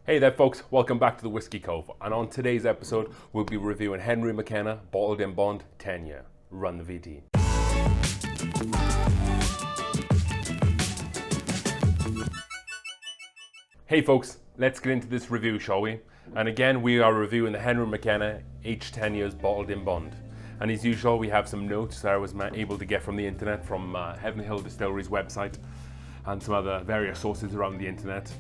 Hey there folks, welcome back to the Whiskey Cove, and on today's episode we'll be reviewing Henry McKenna Bottled in Bond 10 Year. Run the VT. Hey folks, let's get into this review, shall we? And again we are reviewing the Henry McKenna H 10 Years Bottled in Bond. And as usual we have some notes that I was able to get from the internet, from Heaven Hill Distillery's website and some other various sources around the internet.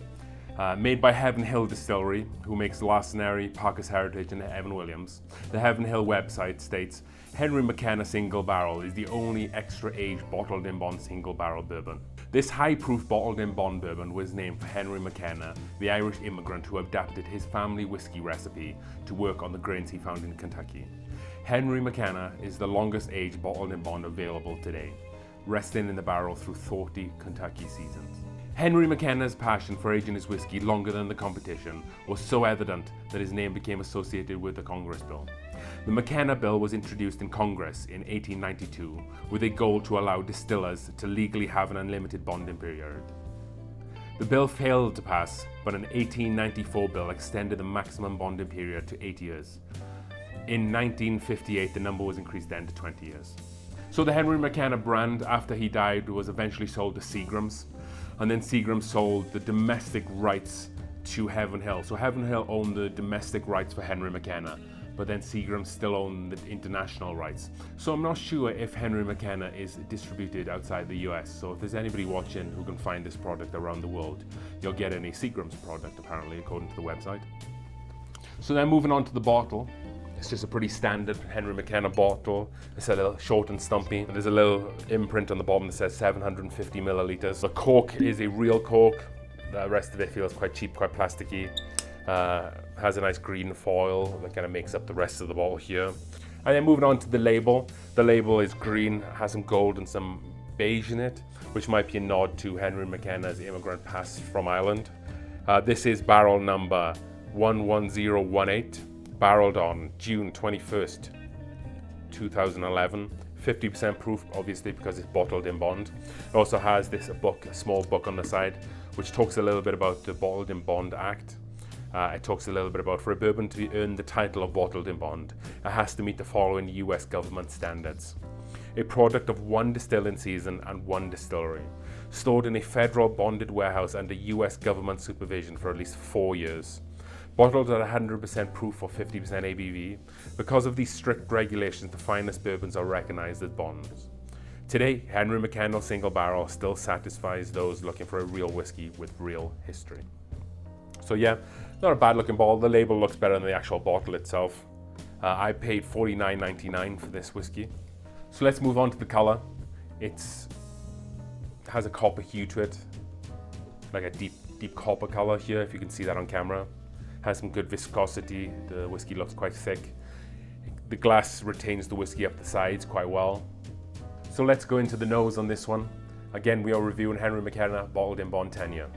Made by Heaven Hill Distillery, who makes Larcenary, Parker's Heritage, and Evan Williams. The Heaven Hill website states, Henry McKenna Single Barrel is the only extra-aged bottled-in-bond single-barrel bourbon. This high-proof bottled-in-bond bourbon was named for Henry McKenna, the Irish immigrant who adapted his family whiskey recipe to work on the grains he found in Kentucky. Henry McKenna is the longest-aged bottled-in-bond available today, resting in the barrel through 40 Kentucky seasons. Henry McKenna's passion for aging his whiskey longer than the competition was so evident that his name became associated with the Congress Bill. The McKenna Bill was introduced in Congress in 1892 with a goal to allow distillers to legally have an unlimited bonding period. The bill failed to pass, but an 1894 bill extended the maximum bonding period to 8 years. In 1958, the number was increased then to 20 years. So the Henry McKenna brand, after he died, was eventually sold to Seagram's, and then Seagram's sold the domestic rights to Heaven Hill. So Heaven Hill owned the domestic rights for Henry McKenna, but then Seagram's still owned the international rights. So I'm not sure if Henry McKenna is distributed outside the US. So if there's anybody watching who can find this product around the world, you'll get any Seagram's product apparently, according to the website. So then moving on to the bottle. It's just a pretty standard Henry McKenna bottle. It's a little short and stumpy. There's a little imprint on the bottom that says 750 milliliters. The cork is a real cork. The rest of it feels quite cheap, quite plasticky. Has a nice green foil that kind of makes up the rest of the bottle here. And then moving on to the label. The label is green, has some gold and some beige in it, which might be a nod to Henry McKenna's immigrant past from Ireland. This is barrel number 11018. Barreled on June 21st, 2011. 50% proof, obviously, because it's bottled in bond. It also has this book, a small book on the side, which talks a little bit about the Bottled in Bond Act. It talks a little bit about, for a bourbon to earn the title of bottled in bond, it has to meet the following US government standards. A product of one distilling season and one distillery, stored in a federal bonded warehouse under US government supervision for at least 4 years. Bottled at 100% proof or 50% ABV. Because of these strict regulations, the finest bourbons are recognized as bonds. Today, Henry McKenna Single Barrel still satisfies those looking for a real whiskey with real history. So yeah, not a bad looking bottle. The label looks better than the actual bottle itself. I paid $49.99 for this whiskey. So let's move on to the color. It has a copper hue to it, like a deep copper color here, if you can see that on camera. Has some good viscosity. The whiskey looks quite thick. The glass retains the whiskey up the sides quite well. So let's go into the nose on this one. Again, we are reviewing Henry McKenna Bottled in Bond 10 Year.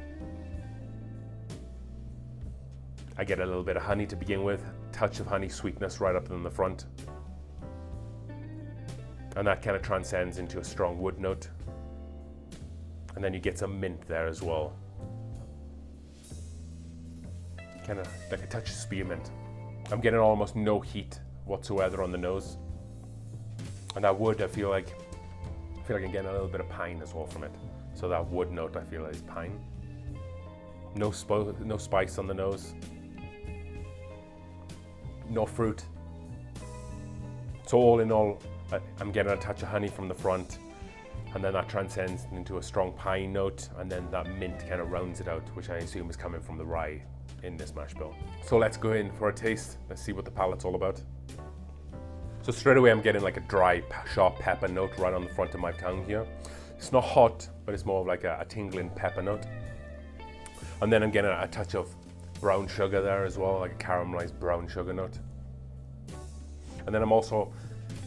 I get a little bit of honey to begin with, touch of honey sweetness right up in the front. And that kind of transcends into a strong wood note. And then you get some mint there as well. Kind of like a touch of spearmint. I'm getting almost no heat whatsoever on the nose. And that wood, I feel like I'm getting a little bit of pine as well from it. So that wood note, I feel like is pine. No spice on the nose. No fruit. So all in all, I'm getting a touch of honey from the front, and then that transcends into a strong pine note, and then that mint kind of rounds it out, which I assume is coming from the rye in this mash bill. So let's go in for a taste. Let's see what the palate's all about. So straight away I'm getting like a dry, sharp pepper note right on the front of my tongue here. It's not hot, but it's more of like a tingling pepper note. And then I'm getting a touch of brown sugar there as well, like a caramelized brown sugar note. And then I'm also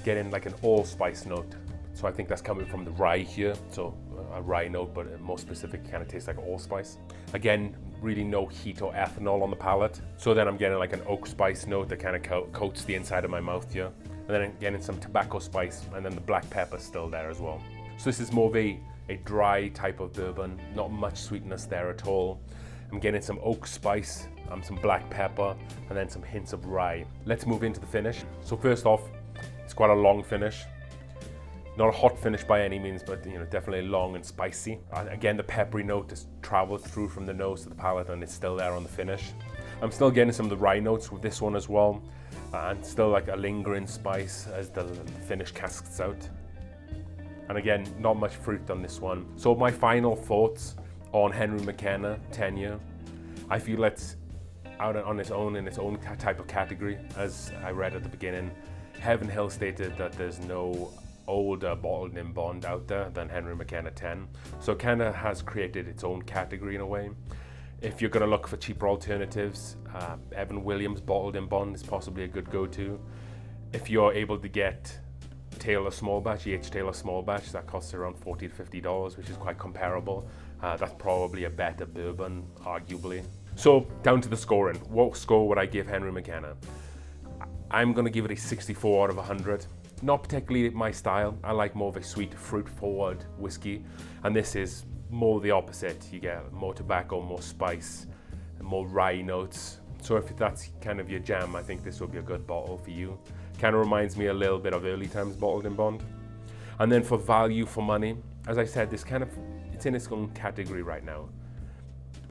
getting like an allspice note. So I think that's coming from the rye here. So a rye note, but more specific, kind of tastes like allspice. Again, really no heat or ethanol on the palate. So then I'm getting like an oak spice note that kind of coats the inside of my mouth here. And then I'm getting some tobacco spice, and then the black pepper still there as well. So this is more of a dry type of bourbon, not much sweetness there at all. I'm getting some oak spice some black pepper, and then some hints of rye. Let's move into the finish. So first off, it's quite a long finish. Not a hot finish by any means, but definitely long and spicy. Again, the peppery note has traveled through from the nose to the palate, and it's still there on the finish. I'm still getting some of the rye notes with this one as well, and still like a lingering spice as the finish casks out. And again, not much fruit on this one. So my final thoughts on Henry McKenna 10 year. I feel it's out on its own in its own type of category. As I read at the beginning, Heaven Hill stated that there's no older bottled in bond out there than Henry McKenna 10. So it kind of has created its own category in a way. If you're going to look for cheaper alternatives, Evan Williams bottled in bond is possibly a good go-to. If you're able to get Taylor small batch, EH Taylor small batch, that costs around $40 to $50, which is quite comparable. That's probably a better bourbon, arguably. So down to the scoring. What score would I give Henry McKenna? I'm going to give it a 64 out of 100. Not particularly my style. I like more of a sweet, fruit-forward whiskey, and this is more the opposite. You get more tobacco, more spice, and more rye notes. So if that's kind of your jam, I think this will be a good bottle for you. Kind of reminds me a little bit of early times bottled in bond. And then for value for money, as I said, it's in its own category right now.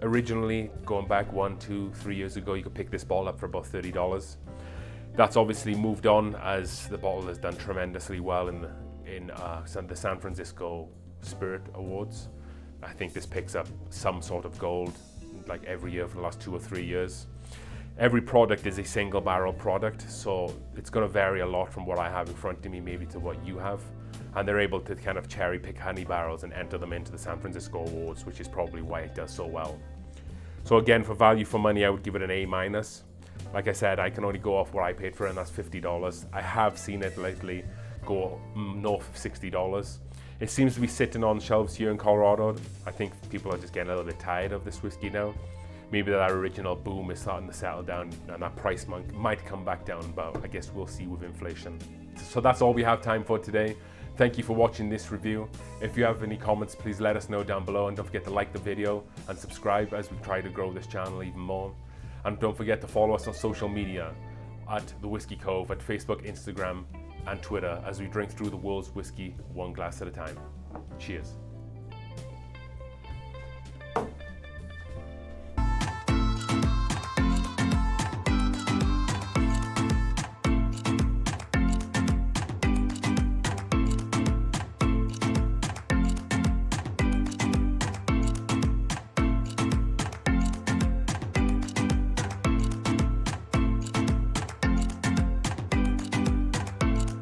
Originally, going back 1, 2, 3 years ago, you could pick this bottle up for about $30. That's obviously moved on as the bottle has done tremendously well in the San Francisco Spirit Awards. I think this picks up some sort of gold like every year for the last 2 or 3 years. Every product is a single barrel product, so it's going to vary a lot from what I have in front of me maybe to what you have. And they're able to kind of cherry pick honey barrels and enter them into the San Francisco Awards, which is probably why it does so well. So again, for value for money, I would give it an A-. Like I said, I can only go off what I paid for it, and that's $50. I have seen it lately go north of $60. It seems to be sitting on shelves here in Colorado. I think people are just getting a little bit tired of this whiskey now. Maybe that original boom is starting to settle down and that price might come back down, but I guess we'll see with inflation. So that's all we have time for today. Thank you for watching this review. If you have any comments, please let us know down below, and don't forget to like the video and subscribe as we try to grow this channel even more. And don't forget to follow us on social media at The Whiskey Cove at Facebook, Instagram, and Twitter as we drink through the world's whiskey one glass at a time. Cheers.